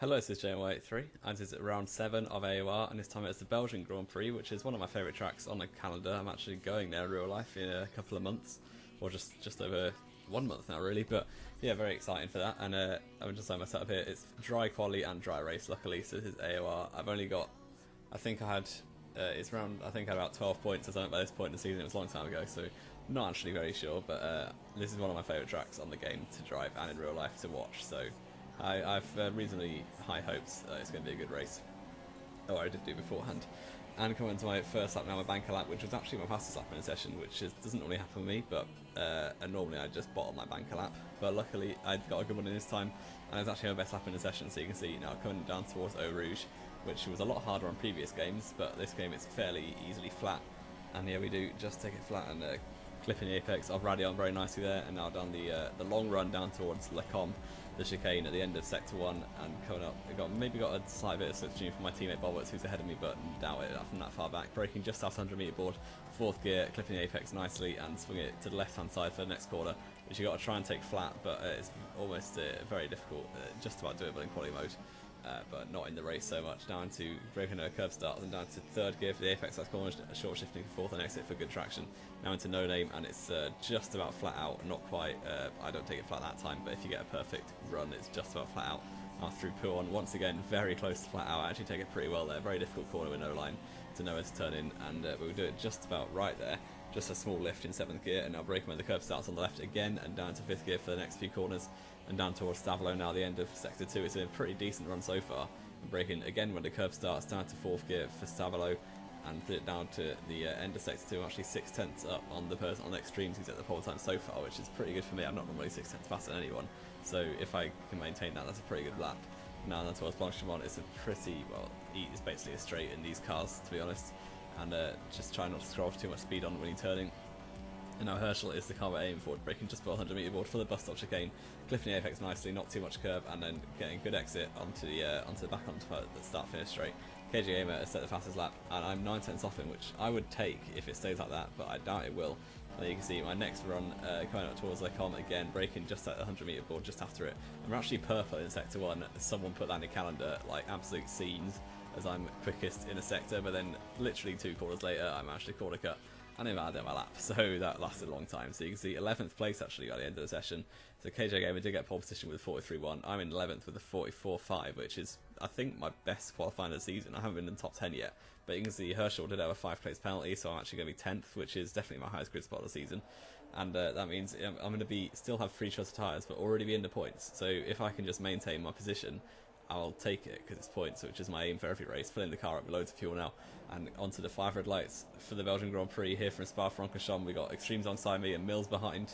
Hello, this is JMY83, and this is round 7 of AOR, and this time it's the Belgian Grand Prix, which is one of my favourite tracks on the calendar. I'm actually going there in real life in a couple of months, or just over 1 month now really, but yeah, very exciting for that. And I'm just on my setup here. It's dry quali and dry race, luckily, so this is AOR. I've only got, I think I had, it's around, I think I had about 12 points or something by this point in the season. It was a long time ago, so not actually very sure, but this is one of my favourite tracks on the game to drive and in real life to watch, so I've reasonably high hopes it's going to be a good race, or I did do beforehand. And coming to my first lap now, my banker lap, which was actually my fastest lap in a session, which doesn't normally happen with me, but normally I just bottle my banker lap. But luckily I got a good one in this time, and it was actually my best lap in the session, so you can see now coming down towards Eau Rouge, which was a lot harder on previous games, but this game it's fairly easily flat. And here we do just take it flat and clipping the apex of Radion very nicely there, and now down the long run down towards Le Com, the chicane at the end of sector 1, and coming up, maybe got a slight bit of slipstream from my teammate Boberts, who's ahead of me, but doubt it from that far back. Braking just off 100 metre board, 4th gear, clipping the apex nicely and swinging it to the left hand side for the next corner, which you got to try and take flat, but it's almost very difficult, just about doable in quali mode. But not in the race so much. Down to breaking a curve start and down to 3rd gear for the apex last corner, short shifting for 4th and exit for good traction. Now into no name, and it's just about flat out, not quite, I don't take it flat that time, but if you get a perfect run it's just about flat out. Through Pouon, once again very close to flat out. I actually take it pretty well there, very difficult corner with no line to know where to turn in, and but we do it just about right there. Just a small lift in 7th gear, and now braking when the curve starts on the left again, and down to 5th gear for the next few corners, and down towards Stavelo now, the end of sector 2. It's been a pretty decent run so far, and braking again when the curve starts, down to 4th gear for Stavelo, and down to the end of sector 2. I'm actually 6/10 up on the person on the extremes who's at the pole time so far, which is pretty good for me. I'm not normally 6/10 faster than anyone, so if I can maintain that, that's a pretty good lap. Now down towards Blanchimont, it's a pretty, well, it's basically a straight in these cars, to be honest, and just try not to scroll off too much speed on when you're turning. And now Herschel is the car we're aiming for, braking just below 100 metre board for the bus stop chicane, clipping the apex nicely, not too much curve, and then getting good exit onto the back onto the start finish straight. KJ Gamer has set the fastest lap, and I'm 9/10 off him, which I would take if it stays like that, but I doubt it will. And you can see my next run coming up towards Le Com again, braking just at the 100 metre board just after it. I'm actually purple in sector 1. Someone put that in the calendar, like absolute scenes, as I'm quickest in a sector, but then literally 2 corners later I'm actually corner cut and invalid my lap, so that lasted a long time. So you can see 11th place actually by the end of the session. So KJ Gamer did get pole position with a 43.1. I'm in 11th with a 44.5, which is I think my best qualifying of the season. I haven't been in the top 10 yet, but you can see Herschel did have a 5th place penalty, so I'm actually going to be 10th, which is definitely my highest grid spot of the season. And that means I'm going to still have 3 shots of tyres, but already be in the points. So if I can just maintain my position, I'll take it because it's points, which is my aim for every race. Filling the car up with loads of fuel now, and onto the 5 red lights for the Belgian Grand Prix here from Spa-Francorchamps. We got Extremes alongside me and Mills behind,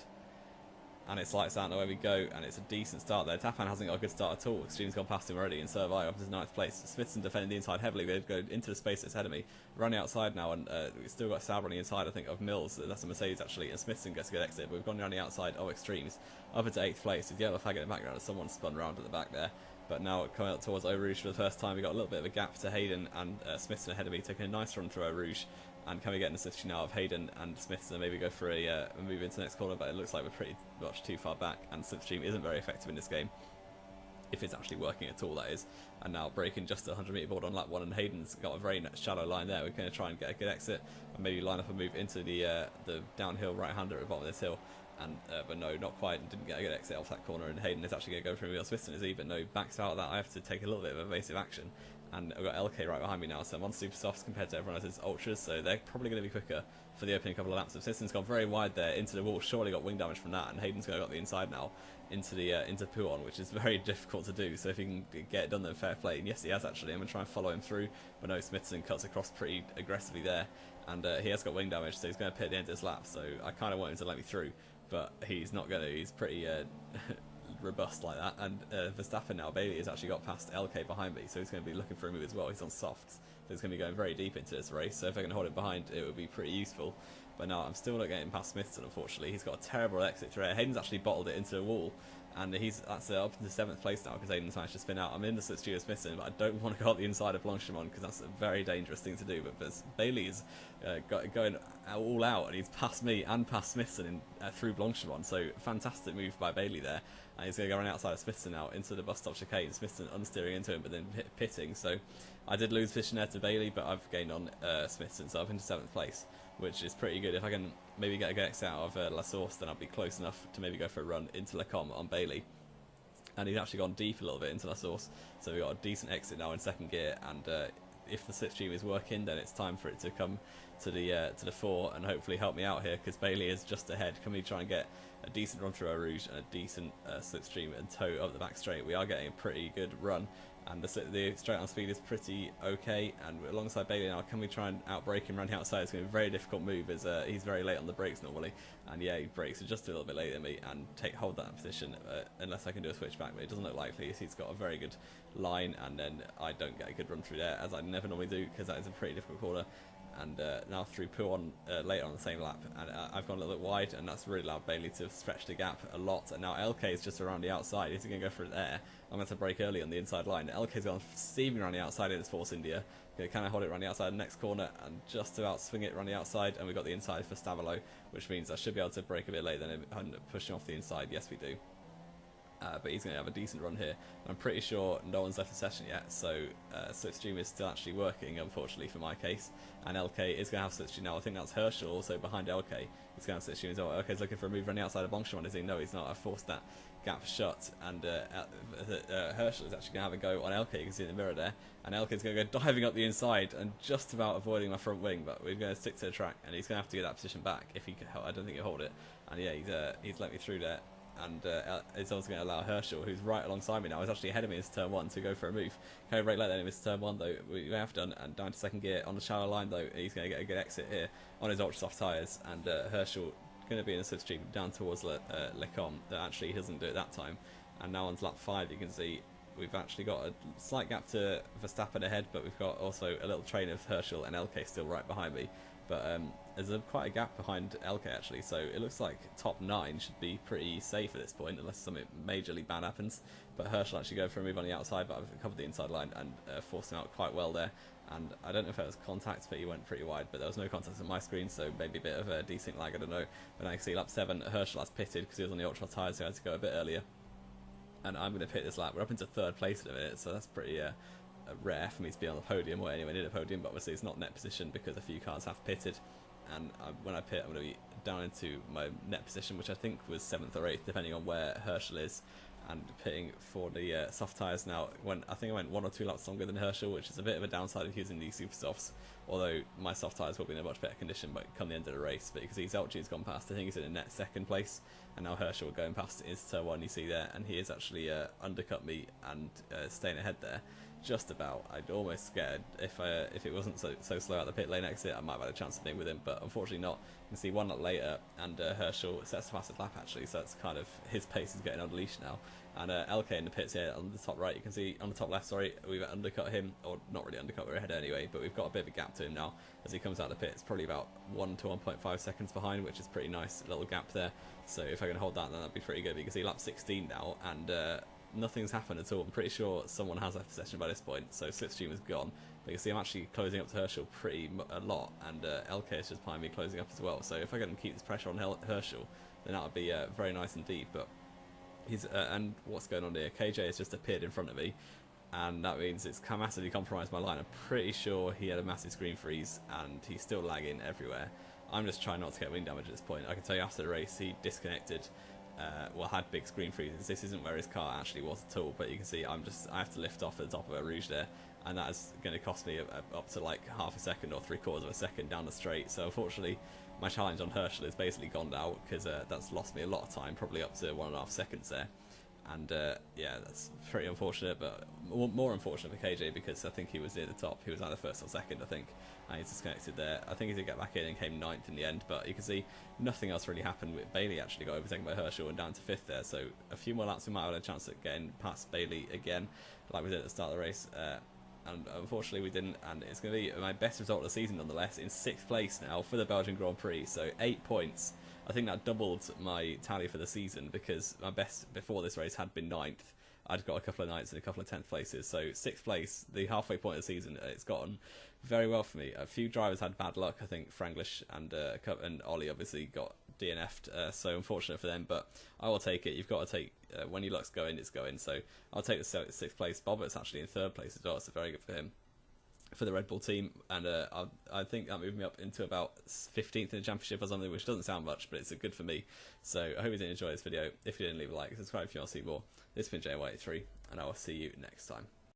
and it's lights out and away we go, and it's a decent start there. Tapan hasn't got a good start at all. Extremes gone past him already, and so have I, up to 9th place. Smithson defending the inside heavily. They've go into the space that's ahead of me, running outside now, and we've still got Sauber on the inside, I think, of Mills. That's a Mercedes actually, and Smithson gets a good exit. But we've gone down the outside of Extremes up into 8th place with the yellow flag in the background as someone spun round at the back there. But now coming up towards Eau Rouge for the first time, we got a little bit of a gap to Hayden and Smithson ahead of me, taking a nice run through Eau Rouge. And can we get in the situation now of Hayden and Smithson, maybe go for a move into the next corner, but it looks like we're pretty much too far back, and slipstream isn't very effective in this game, if it's actually working at all, that is. And now braking just at 100 metre board on lap 1, and Hayden's got a very shallow line there. We're going to try and get a good exit, and maybe line up a move into the downhill right-hander at the bottom of this hill. And but no, not quite, didn't get a good exit off that corner, and Hayden is actually going to go for a wheel. Smithson is even, no, backs out of that. I have to take a little bit of evasive action, and I've got LK right behind me now, so I'm on super softs compared to everyone else's ultras, so they're probably going to be quicker for the opening couple of laps. Smithson's gone very wide there into the wall, surely got wing damage from that, and Hayden's going to got the inside now into Pouon, which is very difficult to do. So if he can get it done, then fair play. And yes, he has actually. I'm going to try and follow him through, but no, Smithson cuts across pretty aggressively there, and he has got wing damage, so he's going to pit at the end of his lap. So I kind of want him to let me through, but he's not going to. He's pretty robust like that. And Verstappen now, Bailey has actually got past LK behind me, so he's going to be looking for a move as well. He's on softs, so he's going to be going very deep into this race, so if I can hold him behind, it would be pretty useful. But now I'm still not getting past Smithson, unfortunately. He's got a terrible exit through here. Hayden's actually bottled it into the wall, and that's up into 7th place now because Aiden's managed to spin out. I'm in the slipstream with Smithson, but I don't want to go up the inside of Blanchimont because that's a very dangerous thing to do. But Bailey's going all out, and he's passed me and passed Smithson through Blanchimont. So fantastic move by Bailey there. And he's going to go around outside of Smithson now into the bus stop chicane. Smithson unsteering into him, but then pitting. So I did lose position there to Bailey, but I've gained on Smithson, so up into 7th place, which is pretty good. If I can maybe get a good exit out of La Source, then I'll be close enough to maybe go for a run into Le Com on Bailey. And he's actually gone deep a little bit into La Source, so we've got a decent exit now in 2nd gear. And if the slipstream is working, then it's time for it to come to the fore and hopefully help me out here, because Bailey is just ahead. Can we try and get a decent run through Eau Rouge and a decent slipstream and tow up the back straight? We are getting a pretty good run, and the straight on speed is pretty okay. And alongside Bailey now, can we try and outbrake him around the outside? It's going to be a very difficult move, as he's very late on the brakes normally, and yeah, he brakes just a little bit later than me and hold that position unless I can do a switchback, but it doesn't look likely. He's got a very good line, and then I don't get a good run through there, as I never normally do, because that is a pretty difficult corner. And now through Pouon later on the same lap, and I've gone a little bit wide, and that's really allowed Bailey to stretch the gap a lot. And now LK is just around the outside. Is he going to go for it there? I'm going to brake early on the inside line. LK's gone steaming around the outside in his Force India. Can I hold it around the outside next corner and just about swing it around the outside? And we've got the inside for Stavilo, which means I should be able to brake a bit later than him and push him off the inside. Yes, we do. But he's going to have a decent run here. I'm pretty sure no one's left the session yet, so slipstream is still actually working, unfortunately for my case. And LK is going to have slipstream now. I think that's Herschel also behind LK. He's going to have slipstream as well. LK's looking for a move around the outside of Blanchimont, is he? No, he's not. I've forced that gap shut, and Herschel is actually going to have a go on LK. You can see in the mirror there. And LK's going to go diving up the inside and just about avoiding my front wing, but we're going to stick to the track, and he's going to have to get that position back if he can. I don't think he'll hold it. And yeah, he's let me through there. And it's also going to allow Herschel, who's right alongside me now, is actually ahead of me in turn 1, to go for a move. Can I brake later than him in turn 1 though? We have done, and down to 2nd gear on the shallow line though. He's going to get a good exit here on his ultra soft tyres, and Herschel going to be in a slipstream down towards Le Com that actually doesn't do it that time. And now on lap 5, you can see we've actually got a slight gap to Verstappen ahead, but we've got also a little train of Herschel and LK still right behind me. But there's quite a gap behind LK actually, so it looks like top 9 should be pretty safe at this point, unless something majorly bad happens. But Herschel actually go for a move on the outside, but I've covered the inside line and forced him out quite well there. And I don't know if it was contact, but he went pretty wide, but there was no contact on my screen, so maybe a bit of a decent lag, I don't know. But I can see lap 7, Herschel has pitted because he was on the ultra tyres, so he had to go a bit earlier. And I'm going to pit this lap. We're up into 3rd place in a minute, so that's pretty rare for me to be on the podium, or anywhere near the podium, but obviously it's not net position because a few cars have pitted. And when I pit, I'm going to be down into my net position, which I think was 7th or 8th, depending on where Herschel is. And pitting for the soft tyres now. I think I went 1 or 2 laps longer than Herschel, which is a bit of a downside of using these super softs. Although my soft tyres will be in a much better condition by come the end of the race. But you can see Zelchi's gone past. I think he's in a net 2nd place, and now Herschel going past is turn 1. You see there, and he has actually undercut me and staying ahead there. Just about. I'd almost scared if it wasn't so slow at the pit lane exit, I might have had a chance of being with him, but unfortunately not. You can see 1 lap later, and Herschel sets the fastest lap actually, so that's kind of his pace is getting unleashed now. And LK in the pits here on the top right, you can see on the top left, sorry, we've undercut him, or not really undercut, we're ahead anyway, but we've got a bit of a gap to him now as he comes out of the pits, probably about 1 to 1.5 seconds behind, which is pretty nice, little gap there. So if I can hold that, then that'd be pretty good. But you can see lap 16 now, and nothing's happened at all. I'm pretty sure someone has left the session by this point, so slipstream is gone. But you can see I'm actually closing up to Herschel a lot, and LK is just behind me closing up as well. So if I can keep this pressure on Herschel, then that would be very nice indeed. But he's and what's going on here? KJ has just appeared in front of me, and that means it's massively compromised my line. I'm pretty sure he had a massive screen freeze, and he's still lagging everywhere. I'm just trying not to get wing damage at this point. I can tell you after the race he disconnected. Had big screen freezes. This isn't where his car actually was at all, but you can see I have to lift off at the top of a Rouge there, and that is going to cost me up to like half a second or 3/4 of a second down the straight. So unfortunately my challenge on Herschel is basically gone out, because that's lost me a lot of time, probably up to 1.5 seconds there. And yeah, that's pretty unfortunate, but more unfortunate for KJ because I think he was near the top. He was either 1st or 2nd, I think, and he's disconnected there. I think he did get back in and came 9th in the end, but you can see nothing else really happened. Bailey actually got overtaken by Herschel and down to 5th there, so a few more laps we might have had a chance at getting past Bailey again, like we did at the start of the race. And unfortunately we didn't, and it's going to be my best result of the season nonetheless, in 6th place now for the Belgian Grand Prix, so 8 points I think that doubled my tally for the season, because my best before this race had been 9th. I'd got a couple of 9ths and a couple of 10th places, so 6th place, the halfway point of the season, it's gotten very well for me. A few drivers had bad luck. I think Franglish and Ollie obviously got DNF'd, so unfortunate for them, but I will take it. You've got to take, when your luck's going, it's going, so I'll take the 6th place. Bobbert's actually in 3rd place as well, so very good for him, for the Red Bull team, and I think that moved me up into about 15th in the championship or something, which doesn't sound much, but it's good for me. So I hope you did enjoy this video. If you didn't, leave a like, subscribe if you want to see more. This has been J83, and I will see you next time.